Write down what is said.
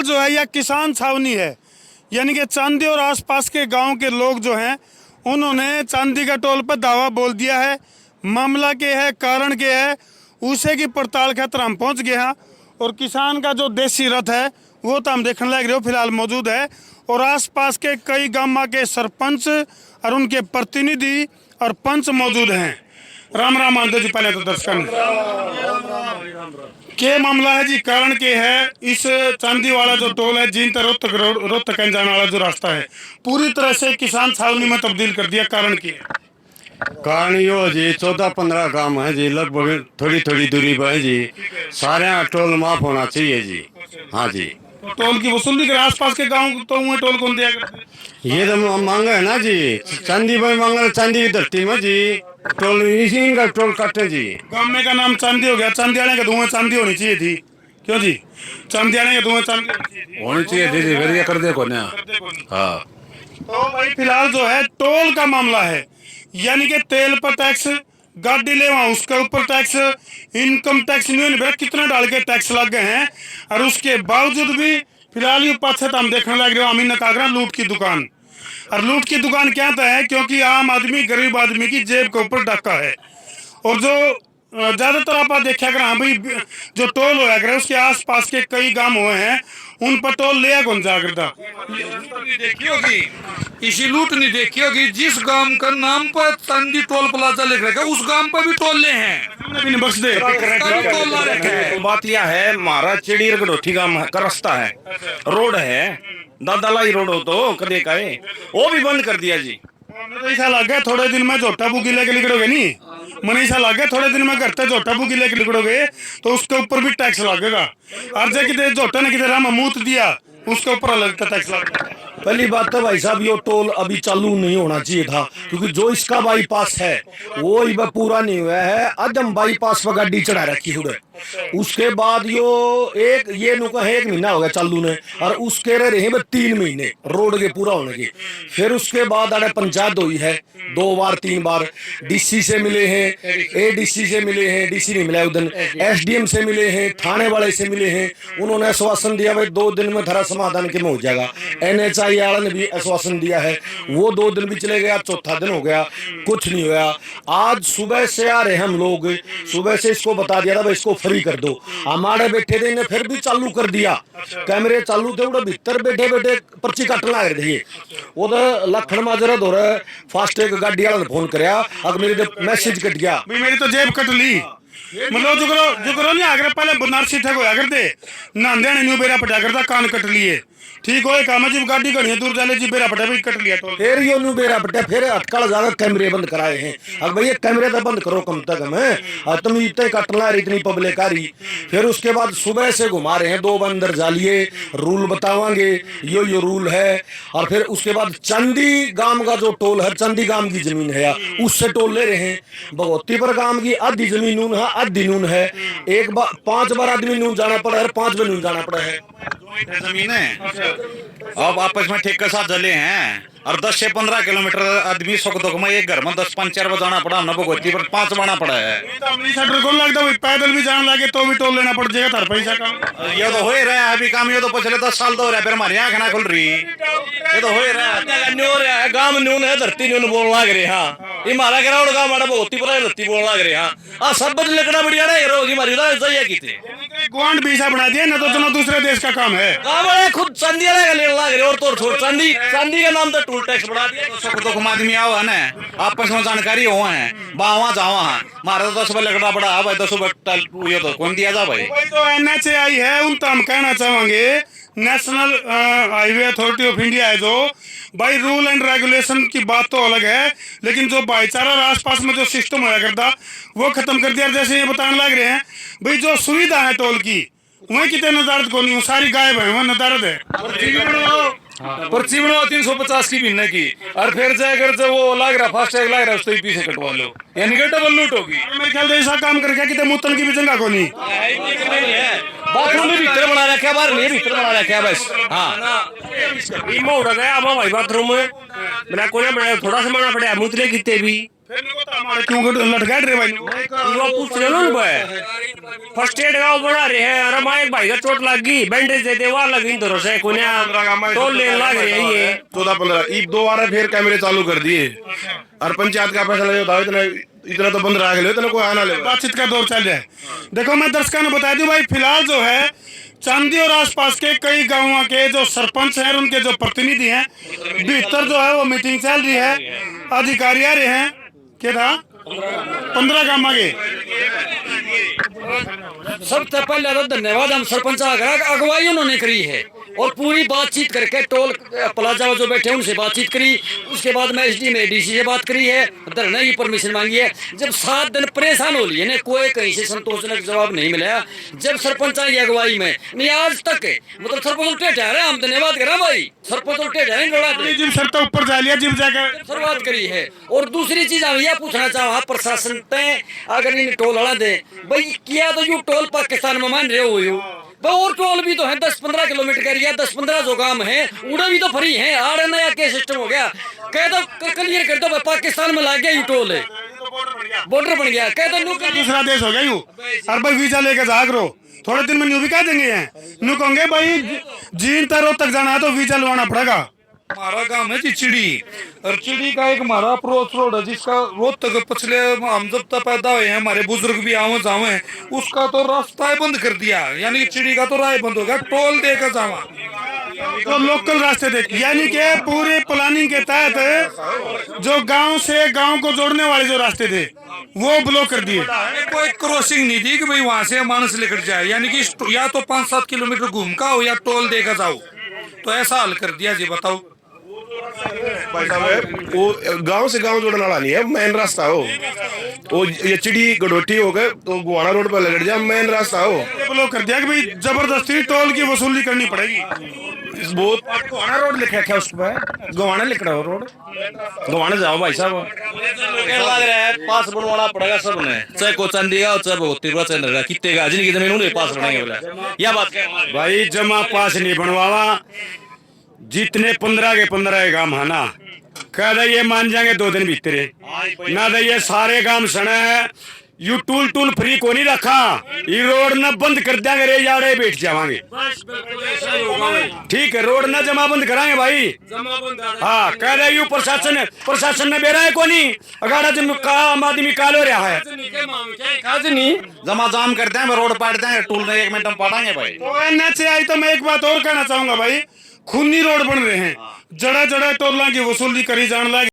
फिलहाल जो है यह किसान छावनी है, यानी कि चांदी और आसपास के गांव के लोग जो हैं उन्होंने चांदी का टोल पर दावा बोल दिया है। मामला के है, कारण के है, उसे की पड़ताल खातर हम पहुंच गए हैं। और किसान का जो देसी रथ है वो तो हम देखने लग रहे हो फिलहाल मौजूद है। और आसपास के कई गांव के सरपंच और उनके प्रतिनिधि और पंच मौजूद हैं। राम राम आंदो जी। पहले तो दर्शक के मामला है जी, कारण के है इस चांदी वाला जो टोल है जींद रोहतक जाने वाला जो रास्ता है पूरी तरह से किसान छावनी में तब्दील कर दिया। कारण की है? कारण यो जी 14-15 काम है जी, लगभग थोड़ी थोड़ी दूरी पर है जी। सारे टोल माफ होना चाहिए जी। हाँ जी, टोल की वसूली कर आसपास के गांव तो उन्हें टोल कौन दिया करते? ये तो मांगा है ना जी, चांदी पर मांगा, चांदी की धरती में जी टोल, इसी का टोल काटे जी। गांव में का नाम चांदी हो गया, चांदी आने के धुएं चांदी होनी चाहिए थी। क्यों जी? चांदी आने के धुएं चांदी होनी चाहिए जी, फिर ये कर दे को ना। हाँ, तो भाई फिलहाल जो है टोल का मामला है, यानी कि तेल पर टैक्स, गाड़ी ले वहां उसके ऊपर टैक्स, इनकम टैक्स नहीं कितना डाल के टैक्स लग गए हैं। और उसके बावजूद भी फिलहाल ये पाछे हम देखने लग रहे हो अमीन कागरा लूट की दुकान। और लूट की दुकान क्या है? क्योंकि आम आदमी, गरीब आदमी की जेब के ऊपर डाका है। और जो ज्यादातर आप देखा कर, हाँ भाई जो टोल होया करे उसके आसपास के कई गांव हुए हैं उन पर टोल लिया कौन जा करता? देखी होगी, इसी लूट नहीं देखी होगी। जिस गांव का नाम पर चांदी टोल प्लाजा लिख रखा है उस गांव पर भी टोल ले हैं। बख्श दे। टोल ला रखा है। बात यह है, हमारा चिड़ियर गडोठी का रास्ता है, रोड है, दादालाई रोड हो तो कदे का है, वो भी बंद कर दिया जी। तो ऐसा लग गया थोड़े दिन में झोटा बुकी लेके निकलोगे नहीं, मन ऐसा लग गया थोड़े दिन में घर से झोटा बुकी लेके निकलोगे तो उसके ऊपर भी टैक्स लगेगा। और जो कितने झोटा ने कितने राम मूत दिया उसके ऊपर अलग टैक्स लगेगा। पहली बात तो भाई साहब ये टोल अभी चालू नहीं होना चाहिए था, क्योंकि जो इसका बाईपास है वो अभी पूरा नहीं हुआ है। आज हम बाईपास पर गाड़ी चढ़ा रखी है, उसके बाद यो ये नुका है 1 महीना हो गया चालू ने, और उसके रहे 3 महीने रोड के पूरा होने के। फिर उसके बाद अरे पंचायत हुई है 2 बार 3 बार, डीसी से मिले हैं, एडीसी से मिले हैं, डीसी नहीं मिला उधर, एसडीएम से मिले हैं, थाने वाले से मिले हैं। उन्होंने आश्वासन दिया भाई 2 दिन में धारा समाधान के में हो जाएगा। NHI वाला ने भी आश्वासन दिया है, वो 2 दिन भी चले गया, चौथा दिन हो गया, कुछ नहीं हुआ। आज सुबह से आ रहे हम लोग, सुबह से इसको बता दिया था भाई इसको फ्री कर दो, हमारे बैठे थे ने फिर भी चालू कर दिया। कैमरे चालू थे, उधर भीतर बैठे बैठे पर्ची काटने लग रही है। उधर लखन माजरा दो रहा फास्टैग गाड़ी वाला ने फोन कराया, अब मेरे मैसेज कट गया, मेरी तो जेब कट ली। मतलब जो करो नहीं आकर पहले बनारसी ठग होया करते, नांदे ने न्यू बेरा पटा करता, कान कट लिए। ठीक हो काम जी, गाड़ी घड़ी दूर जाले जी बेरा पटा भी कट लिया तो फिर यो न्यू बेरा पटा, फिर अटकल ज्यादा कैमरे बंद कराए हैं। अब भैया कैमरे तो बंद करो कम तक है, तुम इतने कटना रही इतनी पब्लिक आ रही। फिर उसके बाद सुबह से घुमा रहे हैं 2 बंदर जालिए, रूल बतावांगे यो रूल है। और फिर उसके बाद चंदी गांव का जो टोल है, चंदी गांव की जमीन है उससे टोल ले रहे हैं। भगवतीपुर गांव की आधी जमीन नून है, आधी नून है। 5 बार आदमी नून जाना पड़ा है, 5 बार नून जाना पड़ा है। जमीन है अब आपस में ठेके साथ जले हैं, और 10 से 15 किलोमीटर आदमी सुख दुख में एक घर में 10 पंचर बजाना पड़ा, हमने भगवती पर 5 बाना पड़ा है। कौन लगता है पैदल भी जाने लगे तो भी टोल लेना पड़ जाएगा तार पैसा का। ये तो हो ही रहा है अभी काम, ये तो पिछले 10 साल तो हो रहा है, फिर हमारी आँख ना खुल रही, ये तो हो ही रहा है। गांव न्यून है, धरती न्यून बोलने लग रहे। हाँ ये मारा ग्राउंड का हमारा भगवती पर धरती बोलने लग रहे। हाँ सब बदल लगना बढ़िया ना रोगी मारी सही की गुआंड बीसा बना दिया ना, तो दूसरे देश का काम है। गाँव वाले खुद चांदी लेने लग रहे, और तो चांदी का नाम तो टूल टैक्स बढ़ा दिया। सुख दुख में आदमी आओ है ना, आपस में जानकारी हो है, बावा जावा है, मारे तो 10 बार लगना पड़ा भाई, 10 बार ये तो कौन दिया जा भाई। तो NHAI है उन तो हम कहना चाहेंगे, national highway authority of India है जो भाई, रूल एंड रेगुलेशन की बात तो अलग है, लेकिन जो भाईचारा आसपास में जो सिस्टम होया करता वो खत्म कर दिया। जैसे ये बताने लग रहे हैं भाई जो सुविधा है टोल की वही कितने नदारत को नहीं, सारी गायब है, वहाँ नदारत है। पर्ची बनाओ 350 की महीने की, और फिर जाकर जब वो लग रहा फास्टैग लग रहा है उसको पीछे कटवा लो, यानी कि डबल लूट होगी। मेरे ख्याल से ऐसा काम करके कितने मुतल की भी जगह को नहीं, बाथरूम में भीतर बना रखा है, बाहर नहीं भीतर बना रखा है बस। हाँ इमा उड़ा गया अब भाई बाथरूम में बना कोने बनाया, थोड़ा सा माना पड़ा मुतले कितने भी क्यों लटकाट रहे भाई वो पूछ रहे ना भाई फर्स्ट एड का बना रहे हैं। अरे माँ एक भाई का चोट लग गई, बैंडेज दे दे वहां लगी तो से कोने तो ले लग रही है ये 14-15 ईब 2 बार फिर कैमरे चालू कर दिए और पंचायत का फैसला जो था इतना तो बंद रह गए, इतना कोई आना ले। बातचीत का दौर चल जाए। देखो मैं दर्शकों ने बता दूं भाई, फिलहाल जो है चांदी और आसपास के कई गांवों के जो सरपंच हैं, उनके जो प्रतिनिधि हैं, भीतर जो है वो मीटिंग चल रही है, अधिकारी आ रहे हैं। क्या था 15 गांव के। सबसे पहले तो धन्यवाद हम सरपंच अगुवाई उन्होंने करी है और पूरी बातचीत करके टोल प्लाजा जो बैठे उनसे बातचीत करी। उसके बाद मैं एसडी में डीसी से बात करी है, धरने की परमिशन मांगी है। जब 7 दिन परेशान हो लिए कोई कहीं से संतोषजनक जवाब नहीं मिला। जब सरपंच की अगुवाई में नहीं आज तक मतलब सरपंच उल्टे ठहरे, हम धन्यवाद करें भाई सरपंच उल्टे ठहरे जिम सर तो ऊपर जा लिया, जिम जाकर शुरुआत करी है। और दूसरी चीज हम यह पूछना चाहूँ प्रशासन तय अगर इन टोल हड़ा दे भाई किया तो यू टोल पाकिस्तान में मान रहे हो और टोल भी तो है 10-15 किलोमीटर का एरिया, 10-15 जो काम है उड़ा भी तो फ्री है। आड़े नया क्या सिस्टम हो गया, कह दो क्लियर कर दो पाकिस्तान में लाग गया यू टोल है, बॉर्डर बन गया, कह दो दूसरा देश हो गया यू। और भाई वीजा लेके जाग रो, थोड़े दिन में न्यू भी कह देंगे हैं न्यू कहोगे भाई जीन तरो तक जाना है तो वीजा लवाना पड़ेगा। हमारा गांव है जी चिड़ी, और चिड़ी का एक हमारा अप्रोच रोड है जिसका रोड तक पिछले हम जब तक पैदा हुए हैं हमारे बुजुर्ग भी आवे जावे उसका तो रास्ता ही बंद कर दिया, यानी कि चिड़ी का तो राय बंद हो गया, टोल देकर जावा तो लोकल रास्ते देख, यानी कि पूरे प्लानिंग के तहत जो गांव से गांव को जोड़ने वाले जो रास्ते थे वो ब्लॉक कर दिए। कोई क्रॉसिंग नहीं थी कि भाई वहां से मानस लेकर जाए, यानी कि या तो 5-7 किलोमीटर घूम का हो या टोल देकर जाओ, तो ऐसा हल कर दिया जी। बताओ भाई साहब वो गांव से गांव जोड़ने वाला नहीं है, मेन रास्ता हो वो ये चिड़ी गडोटी हो गए तो गुवाना रोड पर लग जाए, मेन रास्ता हो ब्लॉक कर दिया कि भाई जबरदस्ती टोल की वसूली करनी पड़ेगी। बहुत गवाना रोड लिखा है उस पर, गवाना लिख रहा हो रोड, गवाना जाओ भाई साहब लग रहा है पास बनवाना पड़ेगा सबने, चाहे को चांदी का चाहे भगवती का चाहे कितने का जिनकी जमीन उन्हें पास बनाएंगे बोला या बात भाई जमा पास नहीं बनवावा, जितने 15 के 15 काम है ना कह दे ये मान जाएंगे 2 दिन भीतर ना दे ये सारे काम सने है यू टूल फ्री को नहीं रखा, ये रोड न बंद कर देंगे रे यारे बैठ जावांगे। ठीक है रोड न जमा बंद कराएंगे भाई, हाँ कह रहे यू प्रशासन ने बेरा है को नहीं अगाड़ा जब काम आदमी कालो रहा है नहीं जमा जाम करते हैं रोड पाटते हैं टूल में 1 मिनट में पाटेंगे भाई। तो एनएच आई तो मैं एक बात और कहना चाहूंगा भाई, खूनी रोड बन रहे हैं, जड़ा जड़ा टोला की वसूली करी जाने लगी।